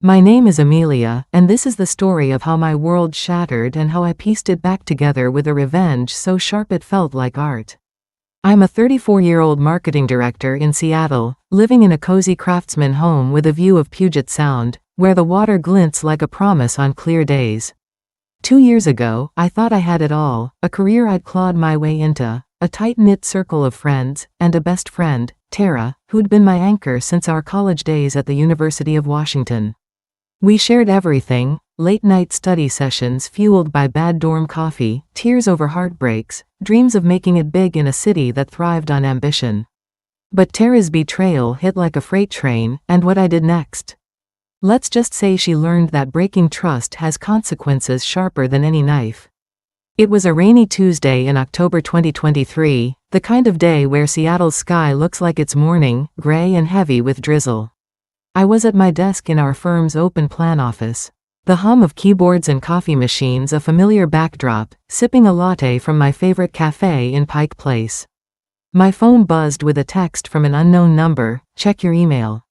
My name is Amelia, and this is the story of how my world shattered and how I pieced it back together with a revenge so sharp it felt like art. I'm a 34-year-old marketing director in Seattle, living in a cozy craftsman home with a view of Puget Sound, where the water glints like a promise on clear days. 2 years ago, I thought I had it all, a career I'd clawed my way into, a tight-knit circle of friends, and a best friend, Tara, who'd been my anchor since our college days at the University of Washington. We shared everything, late-night study sessions fueled by bad dorm coffee, tears over heartbreaks, dreams of making it big in a city that thrived on ambition. But Tara's betrayal hit like a freight train, and what I did next. Let's just say she learned that breaking trust has consequences sharper than any knife. It was a rainy Tuesday in October 2023, the kind of day where Seattle's sky looks like it's morning, gray and heavy with drizzle. I was at my desk in our firm's open plan office. The hum of keyboards and coffee machines a familiar backdrop, sipping a latte from my favorite cafe in Pike Place. My phone buzzed with a text from an unknown number, "Check your email.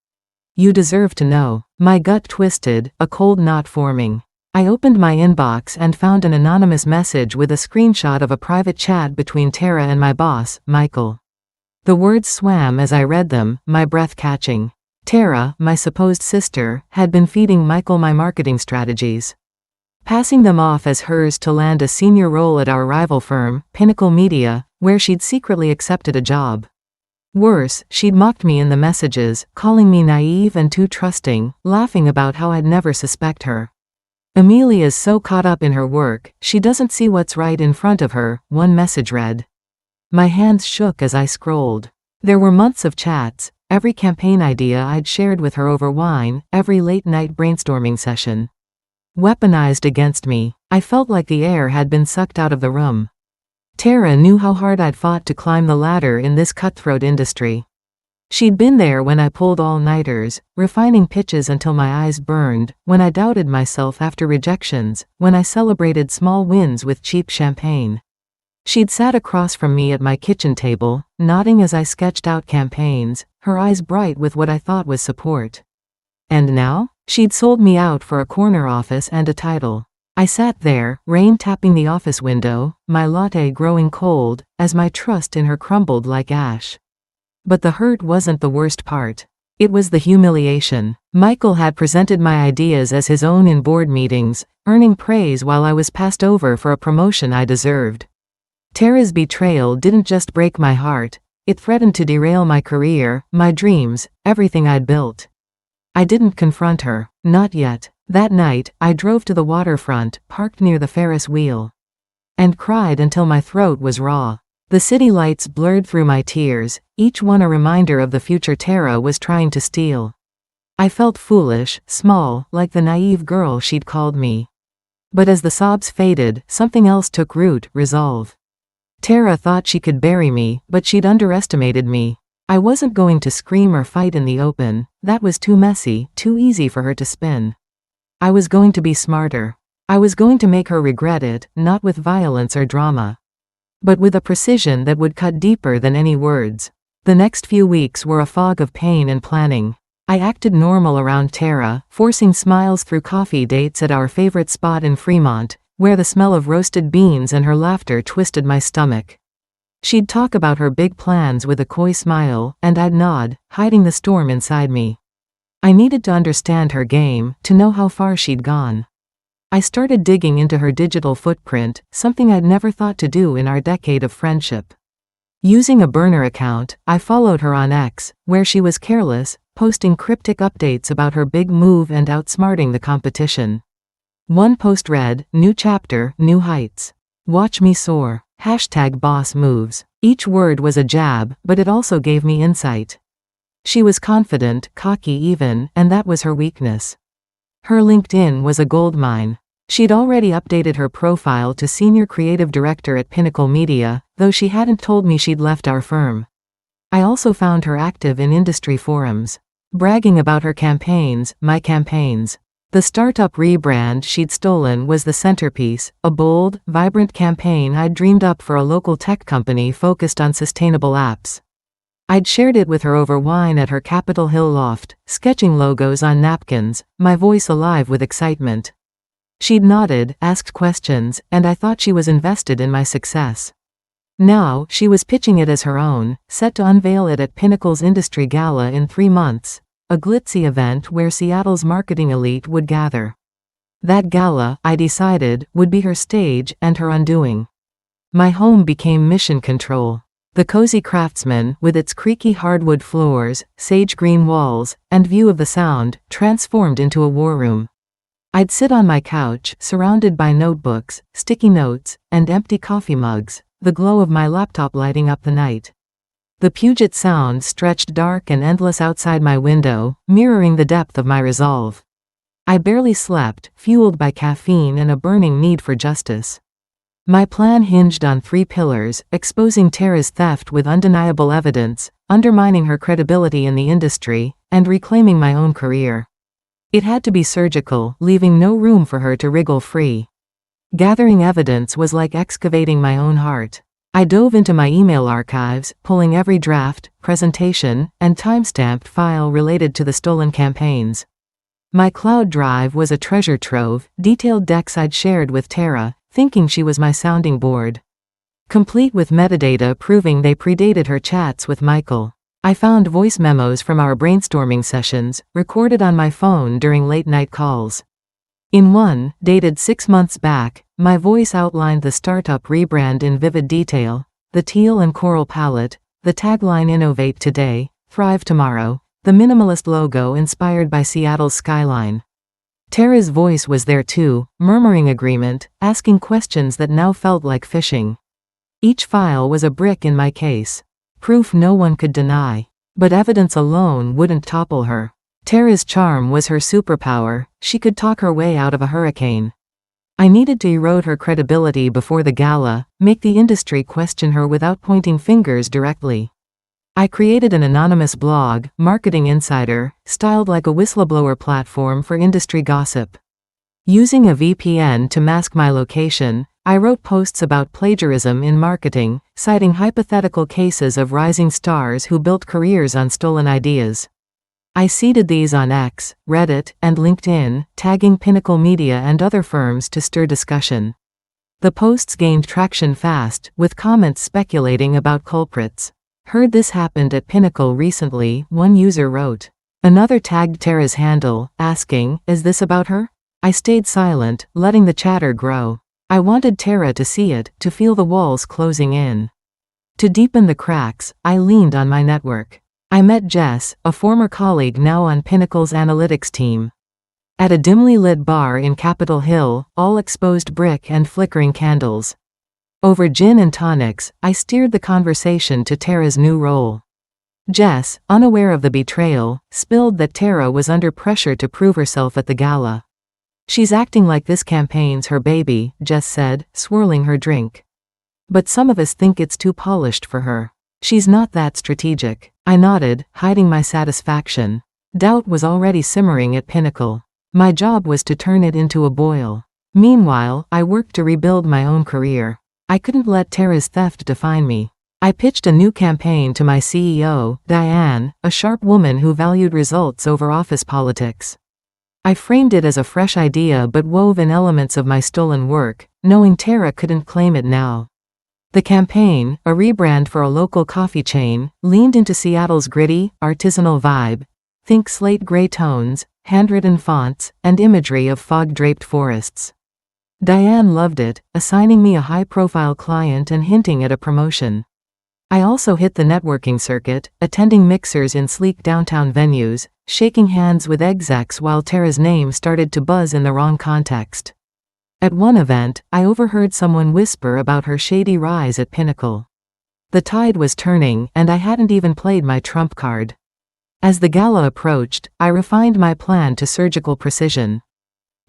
You deserve to know." My gut twisted, a cold knot forming. I opened my inbox and found an anonymous message with a screenshot of a private chat between Tara and my boss, Michael. The words swam as I read them, my breath catching. Tara, my supposed sister, had been feeding Michael my marketing strategies, passing them off as hers to land a senior role at our rival firm, Pinnacle Media, where she'd secretly accepted a job. Worse, she'd mocked me in the messages, calling me naive and too trusting, laughing about how I'd never suspect her. Amelia's so caught up in her work, she doesn't see what's right in front of her, one message read. My hands shook as I scrolled. There were months of chats, every campaign idea I'd shared with her over wine, every late-night brainstorming session. Weaponized against me, I felt like the air had been sucked out of the room. Tara knew how hard I'd fought to climb the ladder in this cutthroat industry. She'd been there when I pulled all-nighters, refining pitches until my eyes burned, when I doubted myself after rejections, when I celebrated small wins with cheap champagne. She'd sat across from me at my kitchen table, nodding as I sketched out campaigns, her eyes bright with what I thought was support. And now? She'd sold me out for a corner office and a title. I sat there, rain tapping the office window, my latte growing cold, as my trust in her crumbled like ash. But the hurt wasn't the worst part. It was the humiliation. Michael had presented my ideas as his own in board meetings, earning praise while I was passed over for a promotion I deserved. Tara's betrayal didn't just break my heart, it threatened to derail my career, my dreams, everything I'd built. I didn't confront her, not yet. That night, I drove to the waterfront, parked near the Ferris wheel, and cried until my throat was raw. The city lights blurred through my tears, each one a reminder of the future Tara was trying to steal. I felt foolish, small, like the naive girl she'd called me. But as the sobs faded, something else took root, resolve. Tara thought she could bury me, but she'd underestimated me. I wasn't going to scream or fight in the open, that was too messy, too easy for her to spin. I was going to be smarter. I was going to make her regret it, not with violence or drama, but with a precision that would cut deeper than any words. The next few weeks were a fog of pain and planning. I acted normal around Tara, forcing smiles through coffee dates at our favorite spot in Fremont, where the smell of roasted beans and her laughter twisted my stomach. She'd talk about her big plans with a coy smile, and I'd nod, hiding the storm inside me. I needed to understand her game, to know how far she'd gone. I started digging into her digital footprint, something I'd never thought to do in our decade of friendship. Using a burner account, I followed her on X, where she was careless, posting cryptic updates about her big move and outsmarting the competition. One post read, "New chapter, new heights. Watch me soar. #boss moves." Each word was a jab, but it also gave me insight. She was confident, cocky even, and that was her weakness. Her LinkedIn was a goldmine. She'd already updated her profile to Senior Creative Director at Pinnacle Media, though she hadn't told me she'd left our firm. I also found her active in industry forums, bragging about her campaigns, my campaigns. The startup rebrand she'd stolen was the centerpiece, a bold, vibrant campaign I'd dreamed up for a local tech company focused on sustainable apps. I'd shared it with her over wine at her Capitol Hill loft, sketching logos on napkins, my voice alive with excitement. She'd nodded, asked questions, and I thought she was invested in my success. Now, she was pitching it as her own, set to unveil it at Pinnacle's industry gala in 3 months, a glitzy event where Seattle's marketing elite would gather. That gala, I decided, would be her stage and her undoing. My home became mission control. The cozy Craftsman, with its creaky hardwood floors, sage green walls, and view of the Sound, transformed into a war room. I'd sit on my couch, surrounded by notebooks, sticky notes, and empty coffee mugs, the glow of my laptop lighting up the night. The Puget Sound stretched dark and endless outside my window, mirroring the depth of my resolve. I barely slept, fueled by caffeine and a burning need for justice. My plan hinged on 3 pillars: exposing Tara's theft with undeniable evidence, undermining her credibility in the industry, and reclaiming my own career. It had to be surgical, leaving no room for her to wriggle free. Gathering evidence was like excavating my own heart. I dove into my email archives, pulling every draft, presentation, and timestamped file related to the stolen campaigns. My cloud drive was a treasure trove, detailed decks I'd shared with Tara, thinking she was my sounding board. Complete with metadata proving they predated her chats with Michael. I found voice memos from our brainstorming sessions, recorded on my phone during late-night calls. In one, dated 6 months back, my voice outlined the startup rebrand in vivid detail: the teal and coral palette, the tagline "Innovate today, thrive tomorrow," the minimalist logo inspired by Seattle's skyline. Tara's voice was there too, murmuring agreement, asking questions that now felt like fishing. Each file was a brick in my case. Proof no one could deny. But evidence alone wouldn't topple her. Tara's charm was her superpower, she could talk her way out of a hurricane. I needed to erode her credibility before the gala, make the industry question her without pointing fingers directly. I created an anonymous blog, Marketing Insider, styled like a whistleblower platform for industry gossip. Using a VPN to mask my location, I wrote posts about plagiarism in marketing, citing hypothetical cases of rising stars who built careers on stolen ideas. I seeded these on X, Reddit, and LinkedIn, tagging Pinnacle Media and other firms to stir discussion. The posts gained traction fast, with comments speculating about culprits. "Heard this happened at Pinnacle recently," one user wrote. Another tagged Tara's handle, asking, "Is this about her?" I stayed silent, letting the chatter grow. I wanted Tara to see it, to feel the walls closing in. To deepen the cracks, I leaned on my network. I met Jess, a former colleague now on Pinnacle's analytics team. At a dimly lit bar in Capitol Hill, all exposed brick and flickering candles. Over gin and tonics, I steered the conversation to Tara's new role. Jess, unaware of the betrayal, spilled that Tara was under pressure to prove herself at the gala. "She's acting like this campaign's her baby," Jess said, swirling her drink. "But some of us think it's too polished for her. She's not that strategic." I nodded, hiding my satisfaction. Doubt was already simmering at Pinnacle. My job was to turn it into a boil. Meanwhile, I worked to rebuild my own career. I couldn't let Tara's theft define me. I pitched a new campaign to my CEO, Diane, a sharp woman who valued results over office politics. I framed it as a fresh idea but wove in elements of my stolen work, knowing Tara couldn't claim it now. The campaign, a rebrand for a local coffee chain, leaned into Seattle's gritty, artisanal vibe. Think slate gray tones, handwritten fonts, and imagery of fog-draped forests. Diane loved it, assigning me a high-profile client and hinting at a promotion. I also hit the networking circuit, attending mixers in sleek downtown venues, shaking hands with execs while Tara's name started to buzz in the wrong context. At one event, I overheard someone whisper about her shady rise at Pinnacle. The tide was turning, and I hadn't even played my trump card. As the gala approached, I refined my plan to surgical precision.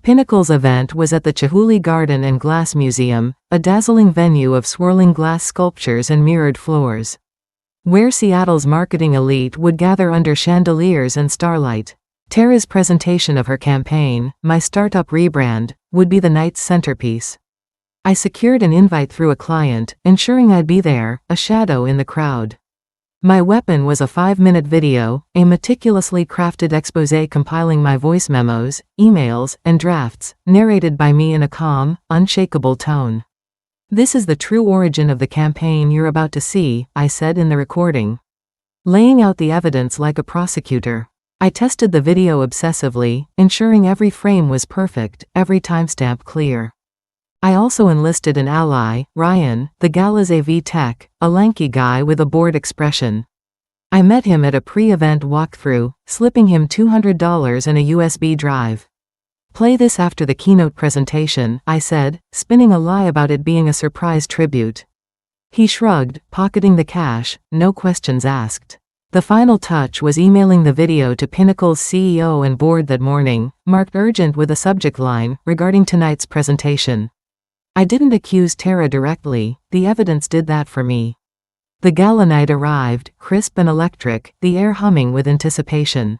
Pinnacle's event was at the Chihuly Garden and Glass Museum, a dazzling venue of swirling glass sculptures and mirrored floors. Where Seattle's marketing elite would gather under chandeliers and starlight. Tara's presentation of her campaign, my startup rebrand, would be the night's centerpiece. I secured an invite through a client, ensuring I'd be there, a shadow in the crowd. My weapon was a 5-minute video, a meticulously crafted exposé compiling my voice memos, emails, and drafts, narrated by me in a calm, unshakable tone. "This is the true origin of the campaign you're about to see," I said in the recording, laying out the evidence like a prosecutor. I tested the video obsessively, ensuring every frame was perfect, every timestamp clear. I also enlisted an ally, Ryan, the gala's AV tech, a lanky guy with a bored expression. I met him at a pre-event walkthrough, slipping him $200 and a USB drive. "Play this after the keynote presentation," I said, spinning a lie about it being a surprise tribute. He shrugged, pocketing the cash, no questions asked. The final touch was emailing the video to Pinnacle's CEO and board that morning, marked urgent with a subject line, "Regarding tonight's presentation." I didn't accuse Tara directly, the evidence did that for me. The gala night arrived, crisp and electric, the air humming with anticipation.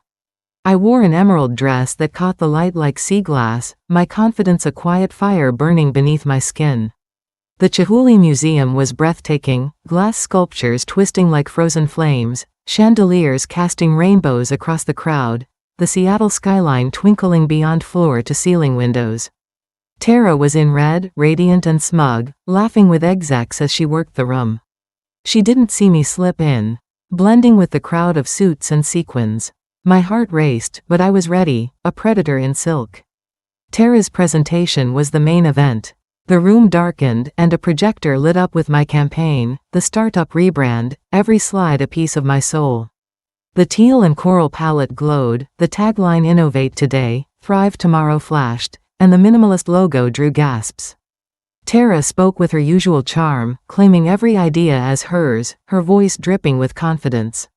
I wore an emerald dress that caught the light like sea glass, my confidence a quiet fire burning beneath my skin. The Chihuly Museum was breathtaking, glass sculptures twisting like frozen flames, chandeliers casting rainbows across the crowd, the Seattle skyline twinkling beyond floor-to-ceiling windows. Tara was in red, radiant and smug, laughing with execs as she worked the room. She didn't see me slip in, blending with the crowd of suits and sequins. My heart raced, but I was ready, a predator in silk. Tara's presentation was the main event. The room darkened, and a projector lit up with my campaign, the startup rebrand, every slide a piece of my soul. The teal and coral palette glowed, the tagline "Innovate today, thrive tomorrow" flashed, and the minimalist logo drew gasps. Tara spoke with her usual charm, claiming every idea as hers, her voice dripping with confidence.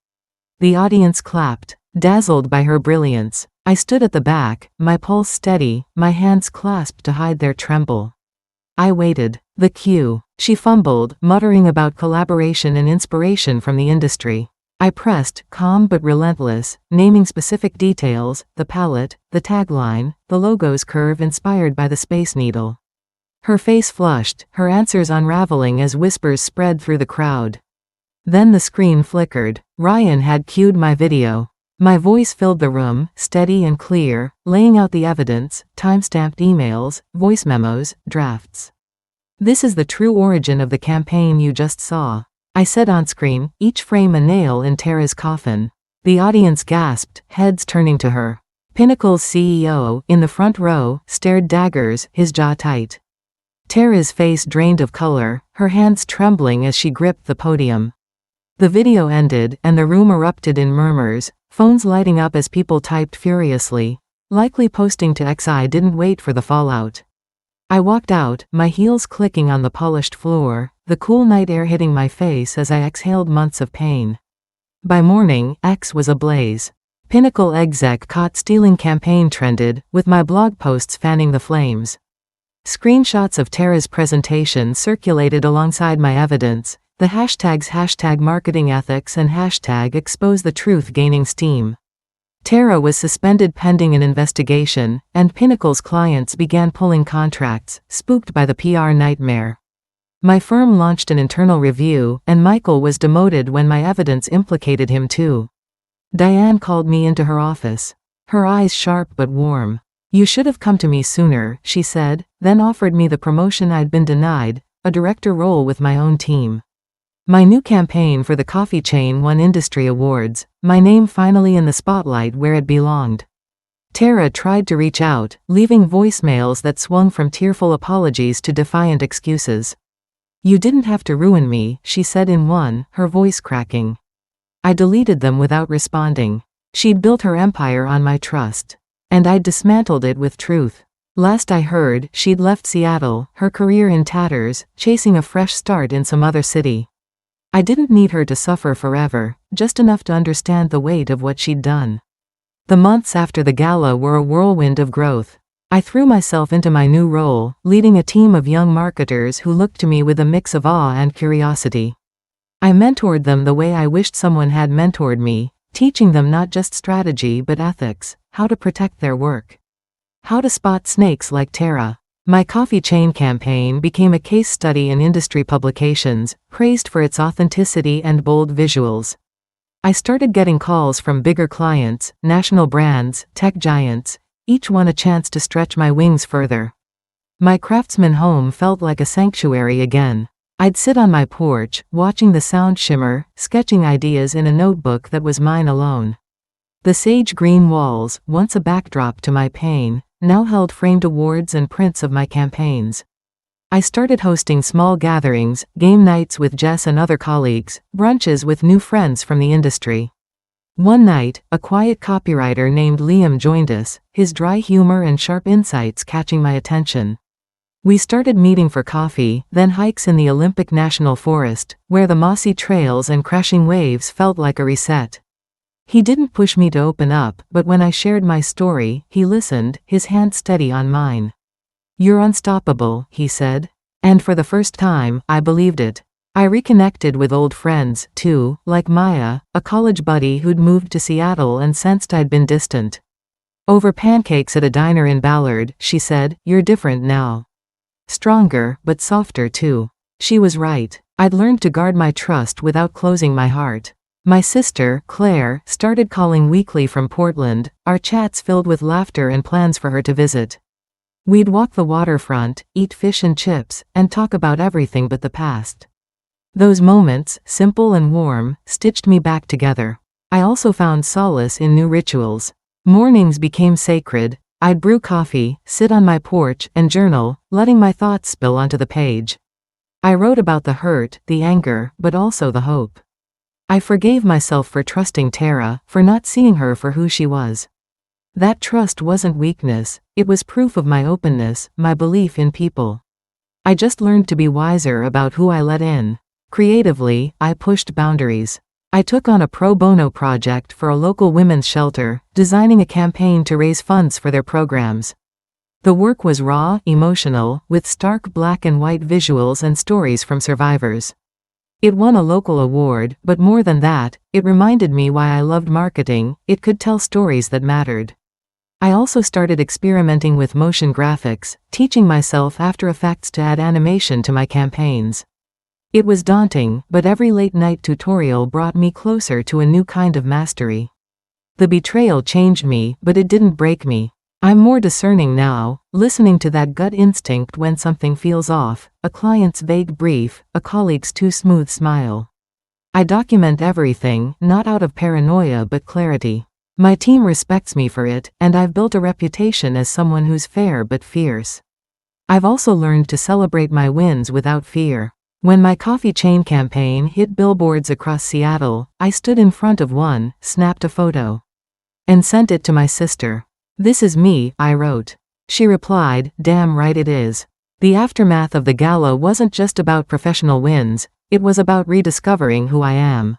The audience clapped, dazzled by her brilliance. I stood at the back, my pulse steady, my hands clasped to hide their tremble. I waited. The cue. She fumbled, muttering about collaboration and inspiration from the industry. I pressed, calm but relentless, naming specific details, the palette, the tagline, the logo's curve inspired by the Space Needle. Her face flushed, her answers unraveling as whispers spread through the crowd. Then the screen flickered. Ryan had cued my video. My voice filled the room, steady and clear, laying out the evidence, time-stamped emails, voice memos, drafts. "This is the true origin of the campaign you just saw," I said on screen, each frame a nail in Tara's coffin. The audience gasped, heads turning to her. Pinnacle's CEO, in the front row, stared daggers, his jaw tight. Tara's face drained of color, her hands trembling as she gripped the podium. The video ended, and the room erupted in murmurs, phones lighting up as people typed furiously, likely posting to X. I didn't wait for the fallout. I walked out, my heels clicking on the polished floor, the cool night air hitting my face as I exhaled months of pain. By morning, X was ablaze. Pinnacle exec caught stealing campaign trended, with my blog posts fanning the flames. Screenshots of Tara's presentation circulated alongside my evidence, the hashtags #marketingethics and #expose the truth gaining steam. Tara was suspended pending an investigation, and Pinnacle's clients began pulling contracts, spooked by the PR nightmare. My firm launched an internal review, and Michael was demoted when my evidence implicated him too. Diane called me into her office. Her eyes sharp but warm. "You should have come to me sooner," she said, then offered me the promotion I'd been denied, a director role with my own team. My new campaign for the coffee chain won industry awards, my name finally in the spotlight where it belonged. Tara tried to reach out, leaving voicemails that swung from tearful apologies to defiant excuses. "You didn't have to ruin me," she said in one, her voice cracking. I deleted them without responding. She'd built her empire on my trust. And I'd dismantled it with truth. Last I heard, she'd left Seattle, her career in tatters, chasing a fresh start in some other city. I didn't need her to suffer forever, just enough to understand the weight of what she'd done. The months after the gala were a whirlwind of growth. I threw myself into my new role, leading a team of young marketers who looked to me with a mix of awe and curiosity. I mentored them the way I wished someone had mentored me, teaching them not just strategy but ethics, how to protect their work, how to spot snakes like Tara. My coffee chain campaign became a case study in industry publications, praised for its authenticity and bold visuals. I started getting calls from bigger clients, national brands, tech giants, each one a chance to stretch my wings further. My craftsman home felt like a sanctuary again. I'd sit on my porch, watching the sound shimmer, sketching ideas in a notebook that was mine alone. The sage green walls, once a backdrop to my pain, now held framed awards and prints of my campaigns. I started hosting small gatherings, game nights with Jess and other colleagues, brunches with new friends from the industry. One night, a quiet copywriter named Liam joined us, his dry humor and sharp insights catching my attention. We started meeting for coffee, then hikes in the Olympic National Forest, where the mossy trails and crashing waves felt like a reset. He didn't push me to open up, but when I shared my story, he listened, his hand steady on mine. "You're unstoppable," he said. And for the first time, I believed it. I reconnected with old friends, too, like Maya, a college buddy who'd moved to Seattle and sensed I'd been distant. Over pancakes at a diner in Ballard, she said, "You're different now. Stronger, but softer too." She was right. I'd learned to guard my trust without closing my heart. My sister, Claire, started calling weekly from Portland, our chats filled with laughter and plans for her to visit. We'd walk the waterfront, eat fish and chips, and talk about everything but the past. Those moments, simple and warm, stitched me back together. I also found solace in new rituals. Mornings became sacred. I'd brew coffee, sit on my porch, and journal, letting my thoughts spill onto the page. I wrote about the hurt, the anger, but also the hope. I forgave myself for trusting Tara, for not seeing her for who she was. That trust wasn't weakness, it was proof of my openness, my belief in people. I just learned to be wiser about who I let in. Creatively, I pushed boundaries. I took on a pro bono project for a local women's shelter, designing a campaign to raise funds for their programs. The work was raw, emotional, with stark black and white visuals and stories from survivors. It won a local award, but more than that, it reminded me why I loved marketing. It could tell stories that mattered. I also started experimenting with motion graphics, teaching myself After Effects to add animation to my campaigns. It was daunting, but every late-night tutorial brought me closer to a new kind of mastery. The betrayal changed me, but it didn't break me. I'm more discerning now, listening to that gut instinct when something feels off, a client's vague brief, a colleague's too smooth smile. I document everything, not out of paranoia but clarity. My team respects me for it, and I've built a reputation as someone who's fair but fierce. I've also learned to celebrate my wins without fear. When my coffee chain campaign hit billboards across Seattle, I stood in front of one, snapped a photo, and sent it to my sister. "This is me," I wrote. She replied, "Damn right it is." The aftermath of the gala wasn't just about professional wins, it was about rediscovering who I am.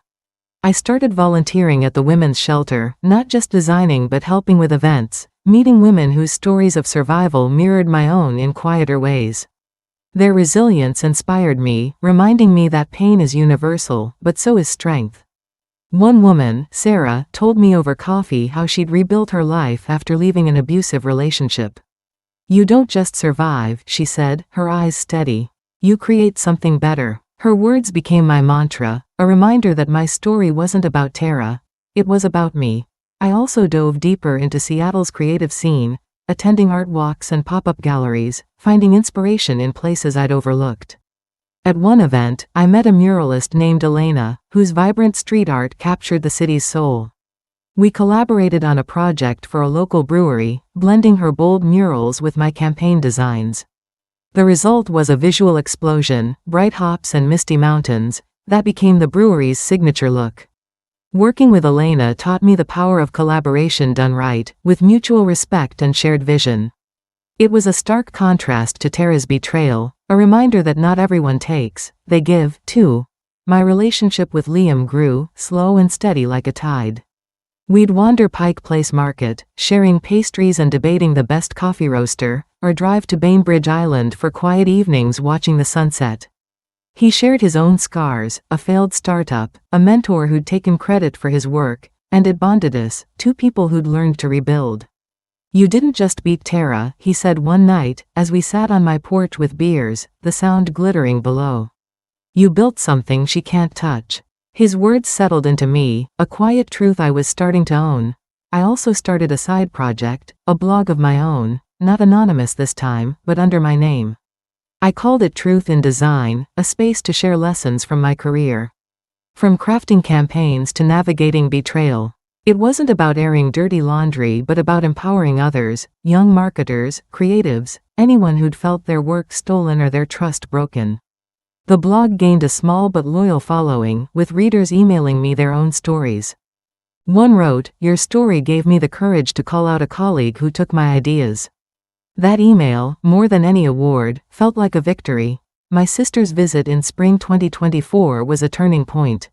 I started volunteering at the women's shelter, not just designing but helping with events, meeting women whose stories of survival mirrored my own in quieter ways. Their resilience inspired me, reminding me that pain is universal, but so is strength. One woman, Sarah, told me over coffee how she'd rebuilt her life after leaving an abusive relationship. "You don't just survive," she said, her eyes steady. "You create something better." Her words became my mantra, a reminder that my story wasn't about Tara, it was about me. I also dove deeper into Seattle's creative scene, attending art walks and pop-up galleries, finding inspiration in places I'd overlooked. At one event, I met a muralist named Elena, whose vibrant street art captured the city's soul. We collaborated on a project for a local brewery, blending her bold murals with my campaign designs. The result was a visual explosion, bright hops and misty mountains, that became the brewery's signature look. Working with Elena taught me the power of collaboration done right, with mutual respect and shared vision. It was a stark contrast to Tara's betrayal, a reminder that not everyone takes, they give, too. My relationship with Liam grew, slow and steady like a tide. We'd wander Pike Place Market, sharing pastries and debating the best coffee roaster, or drive to Bainbridge Island for quiet evenings watching the sunset. He shared his own scars, a failed startup, a mentor who'd taken credit for his work, and it bonded us, two people who'd learned to rebuild. "You didn't just beat Tara," he said one night, as we sat on my porch with beers, the sound glittering below. "You built something she can't touch." His words settled into me, a quiet truth I was starting to own. I also started a side project, a blog of my own, not anonymous this time, but under my name. I called it Truth in Design, a space to share lessons from my career. From crafting campaigns to navigating betrayal. It wasn't about airing dirty laundry but about empowering others, young marketers, creatives, anyone who'd felt their work stolen or their trust broken. The blog gained a small but loyal following, with readers emailing me their own stories. One wrote, "Your story gave me the courage to call out a colleague who took my ideas." That email, more than any award, felt like a victory. My sister's visit in spring 2024 was a turning point.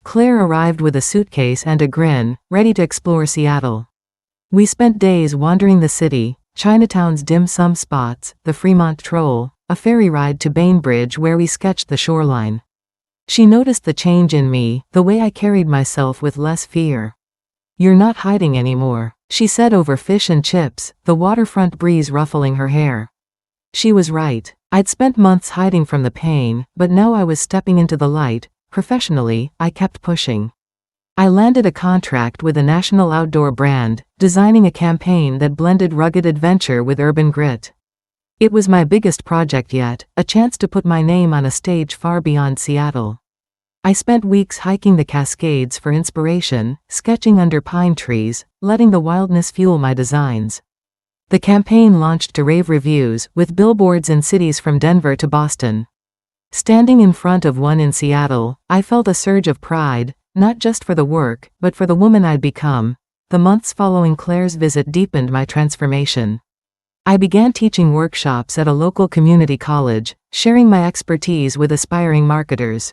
Claire arrived with a suitcase and a grin, ready to explore Seattle. We spent days wandering the city, Chinatown's dim sum spots, the Fremont Troll, a ferry ride to Bainbridge where we sketched the shoreline. She noticed the change in me, the way I carried myself with less fear. "You're not hiding anymore," she said over fish and chips, the waterfront breeze ruffling her hair. She was right. I'd spent months hiding from the pain, but now I was stepping into the light. Professionally, I kept pushing. I landed a contract with a national outdoor brand, designing a campaign that blended rugged adventure with urban grit. It was my biggest project yet, a chance to put my name on a stage far beyond Seattle. I spent weeks hiking the Cascades for inspiration, sketching under pine trees, letting the wildness fuel my designs. The campaign launched to rave reviews, with billboards in cities from Denver to Boston. Standing in front of one in Seattle, I felt a surge of pride, not just for the work, but for the woman I'd become. The months following Claire's visit deepened my transformation. I began teaching workshops at a local community college, sharing my expertise with aspiring marketers.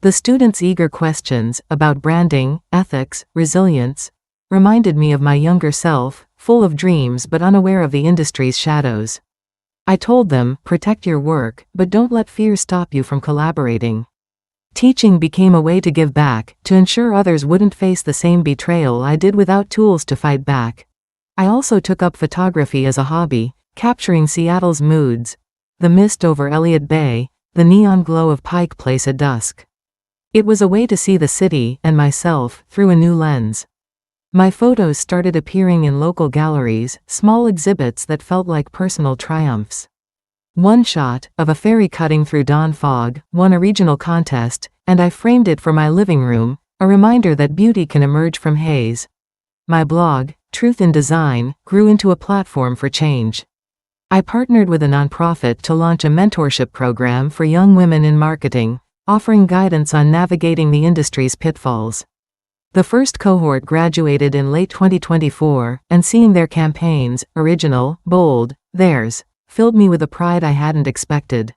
The students' eager questions about branding, ethics, resilience, reminded me of my younger self, full of dreams but unaware of the industry's shadows. I told them, protect your work, but don't let fear stop you from collaborating. Teaching became a way to give back, to ensure others wouldn't face the same betrayal I did without tools to fight back. I also took up photography as a hobby, capturing Seattle's moods, the mist over Elliott Bay, the neon glow of Pike Place at dusk. It was a way to see the city, and myself, through a new lens. My photos started appearing in local galleries, small exhibits that felt like personal triumphs. One shot, of a ferry cutting through dawn fog, won a regional contest, and I framed it for my living room, a reminder that beauty can emerge from haze. My blog, Truth in Design, grew into a platform for change. I partnered with a nonprofit to launch a mentorship program for young women in marketing, offering guidance on navigating the industry's pitfalls. The first cohort graduated in late 2024, and seeing their campaigns, original, bold, theirs, filled me with a pride I hadn't expected.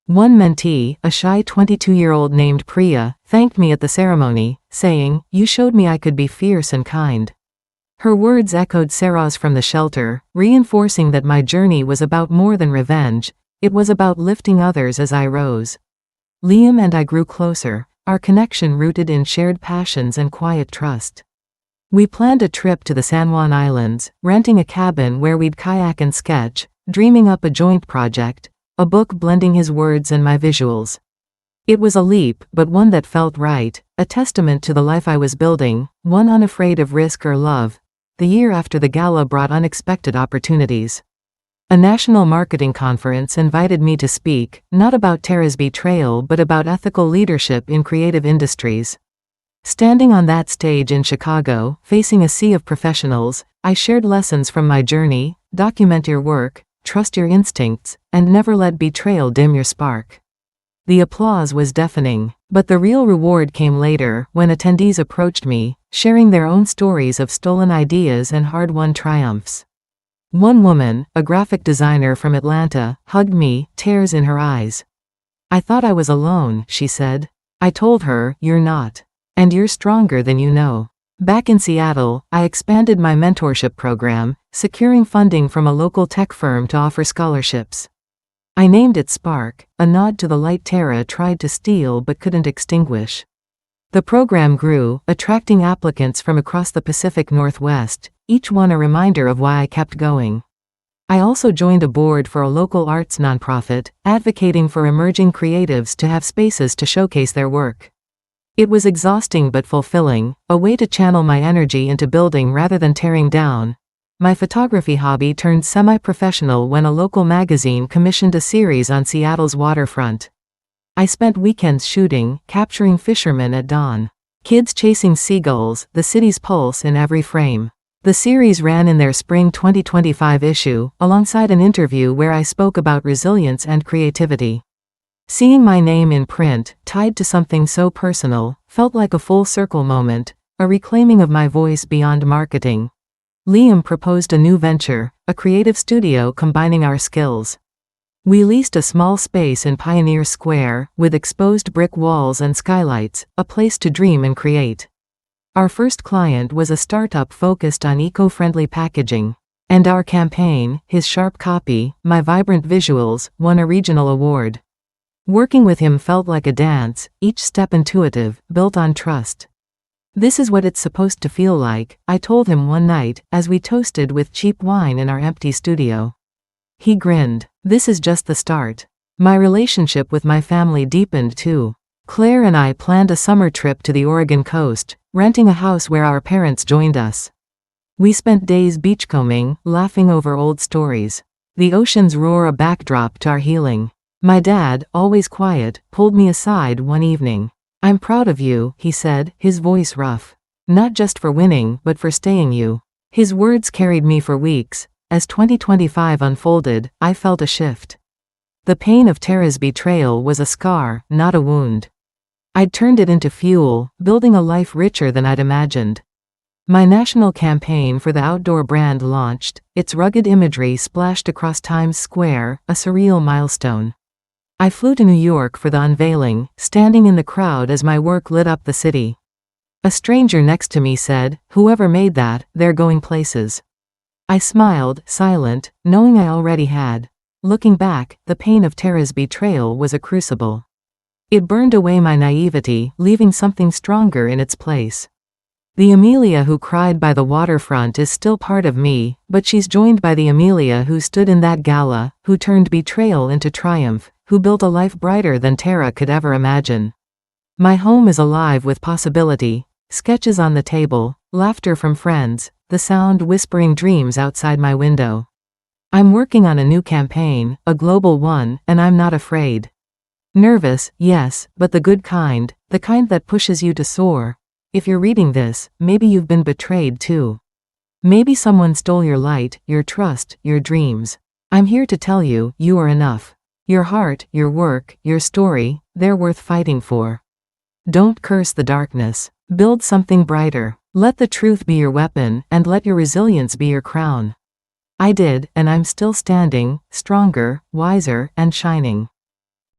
One mentee, a shy 22-year-old named Priya, thanked me at the ceremony, saying, "You showed me I could be fierce and kind." Her words echoed Sarah's from the shelter, reinforcing that my journey was about more than revenge, it was about lifting others as I rose. Liam and I grew closer, our connection rooted in shared passions and quiet trust. We planned a trip to the San Juan Islands, renting a cabin where we'd kayak and sketch, dreaming up a joint project, a book blending his words and my visuals. It was a leap, but one that felt right, a testament to the life I was building, one unafraid of risk or love. The year after the gala brought unexpected opportunities. A national marketing conference invited me to speak, not about Tara's betrayal but about ethical leadership in creative industries. Standing on that stage in Chicago, facing a sea of professionals, I shared lessons from my journey: document your work, trust your instincts, and never let betrayal dim your spark. The applause was deafening, but the real reward came later, when attendees approached me, sharing their own stories of stolen ideas and hard-won triumphs. One woman, a graphic designer from Atlanta, hugged me, tears in her eyes. "I thought I was alone," she said. I told her, "You're not. And you're stronger than you know." Back in Seattle, I expanded my mentorship program, securing funding from a local tech firm to offer scholarships. I named it Spark, a nod to the light Tara tried to steal but couldn't extinguish. The program grew, attracting applicants from across the Pacific Northwest, each one a reminder of why I kept going. I also joined a board for a local arts nonprofit, advocating for emerging creatives to have spaces to showcase their work. It was exhausting but fulfilling, a way to channel my energy into building rather than tearing down. My photography hobby turned semi-professional when a local magazine commissioned a series on Seattle's waterfront. I spent weekends shooting, capturing fishermen at dawn. Kids chasing seagulls, the city's pulse in every frame. The series ran in their spring 2025 issue, alongside an interview where I spoke about resilience and creativity. Seeing my name in print, tied to something so personal, felt like a full circle moment, a reclaiming of my voice beyond marketing. Liam proposed a new venture, a creative studio combining our skills. We leased a small space in Pioneer Square, with exposed brick walls and skylights, a place to dream and create. Our first client was a startup focused on eco-friendly packaging. And our campaign, his sharp copy, my vibrant visuals, won a regional award. Working with him felt like a dance, each step intuitive, built on trust. "This is what it's supposed to feel like," I told him one night, as we toasted with cheap wine in our empty studio. He grinned. "This is just the start." My relationship with my family deepened too. Claire and I planned a summer trip to the Oregon coast, renting a house where our parents joined us. We spent days beachcombing, laughing over old stories. The ocean's roar a backdrop to our healing. My dad, always quiet, pulled me aside one evening. "I'm proud of you," he said, his voice rough. "Not just for winning, but for staying you." His words carried me for weeks. As 2025 unfolded, I felt a shift. The pain of Tara's betrayal was a scar, not a wound. I'd turned it into fuel, building a life richer than I'd imagined. My national campaign for the outdoor brand launched, its rugged imagery splashed across Times Square, a surreal milestone. I flew to New York for the unveiling, standing in the crowd as my work lit up the city. A stranger next to me said, "Whoever made that, they're going places." I smiled, silent, knowing I already had. Looking back, the pain of Tara's betrayal was a crucible. It burned away my naivety, leaving something stronger in its place. The Amelia who cried by the waterfront is still part of me, but she's joined by the Amelia who stood in that gala, who turned betrayal into triumph, who built a life brighter than Tara could ever imagine. My home is alive with possibility, sketches on the table, laughter from friends, the sound whispering dreams outside my window. I'm working on a new campaign, a global one, and I'm not afraid. Nervous, yes, but the good kind, the kind that pushes you to soar. If you're reading this, maybe you've been betrayed too. Maybe someone stole your light, your trust, your dreams. I'm here to tell you, you are enough. Your heart, your work, your story, they're worth fighting for. Don't curse the darkness. Build something brighter. Let the truth be your weapon, and let your resilience be your crown. I did, and I'm still standing, stronger, wiser, and shining.